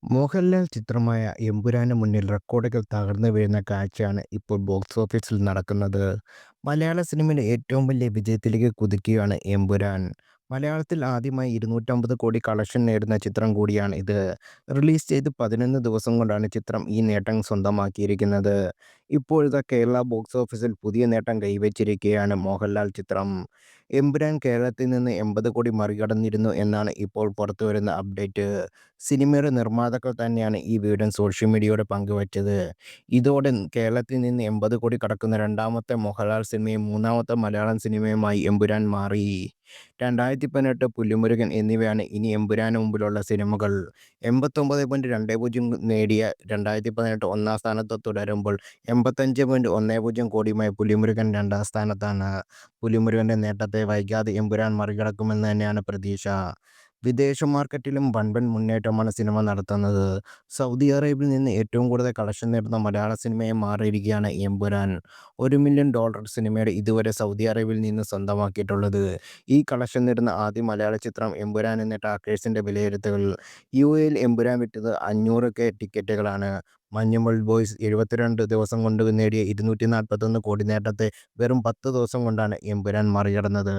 മോഹൻലാൽ ചിത്രമായ എമ്പുരാന് മുന്നിൽ റെക്കോർഡുകൾ തകർന്നു വീഴുന്ന കാഴ്ചയാണ് ഇപ്പോൾ ബോക്സ് ഓഫീസിൽ നടക്കുന്നത്. മലയാള സിനിമയിലെ ഏറ്റവും വലിയ വിജയത്തിലേക്ക് കുതിക്കുകയാണ് എമ്പുരാൻ. മലയാളത്തിൽ ആദ്യമായി 250 കോടി കളക്ഷൻ നേടുന്ന ചിത്രം കൂടിയാണ് ഇത്. റിലീസ് ചെയ്ത് 11 ദിവസം കൊണ്ടാണ് ചിത്രം ഈ നേട്ടം സ്വന്തമാക്കിയിരിക്കുന്നത്. ഇപ്പോഴിതാ കേരള ബോക്സ് ഓഫീസിൽ പുതിയ നേട്ടം കൈവച്ചിരിക്കുകയാണ് മോഹൻലാൽ ചിത്രം. എമ്പുരാൻ കേരളത്തിൽ നിന്ന് 80 കോടി മറികടന്നിരുന്നു എന്നാണ് ഇപ്പോൾ പുറത്തുവരുന്ന അപ്ഡേറ്റ്. സിനിമയുടെ നിർമ്മാതാക്കൾ തന്നെയാണ് ഈ വിവരം സോഷ്യൽ മീഡിയയോടെ പങ്കുവച്ചത്. ഇതോടെ കേരളത്തിൽ നിന്ന് 80 കോടി കടക്കുന്ന രണ്ടാമത്തെ മോഹൻലാൽ സിനിമയും മൂന്നാമത്തെ മലയാളം സിനിമയുമായി എമ്പുരാൻ മാറി. 2018 പുലിമുരുകൻ എന്നിവയാണ് ഇനി എമ്പുരാന് മുമ്പിലുള്ള സിനിമകൾ. 89.20 നേടിയ 2018 ഒന്നാം സ്ഥാനത്ത് തുടരുമ്പോൾ 85.10 കോടിയുമായി പുലിമുരുകൻ രണ്ടാം സ്ഥാനത്താണ്. പുലിമുരുകന്റെ നേട്ടത്തെ വൈകാതെ എമ്പുരാൻ മറികടക്കുമെന്ന് തന്നെയാണ് പ്രതീക്ഷ. വിദേശ മാർക്കറ്റിലും വൻപൻ മുന്നേറ്റമാണ് സിനിമ നടത്തുന്നത്. സൗദി അറേബ്യയിൽ നിന്ന് ഏറ്റവും കൂടുതൽ കളക്ഷൻ നേടുന്ന മലയാള സിനിമയായി മാറിയിരിക്കുകയാണ് എമ്പുരാൻ. $1 മില്യൺ സിനിമയുടെ ഇതുവരെ സൗദി അറേബ്യയിൽ നിന്ന് സ്വന്തമാക്കിയിട്ടുള്ളത്. ഈ കളക്ഷൻ നേടുന്ന ആദ്യ മലയാള ചിത്രം എമ്പുരാൻ എന്ന് ടാക്കേഴ്സിന്റെ വിലയിരുത്തൽ. യുഎഇയിൽ എമ്പുരാൻ വിറ്റത് 500K ടിക്കറ്റുകളാണ്. മഞ്ഞുമൽ ബോയ്സ് 72 ദിവസം കൊണ്ട് നേടിയ 241 കോടി നേട്ടത്തെ വെറും 10 ദിവസം കൊണ്ടാണ് എമ്പുരാൻ മറികടന്നത്.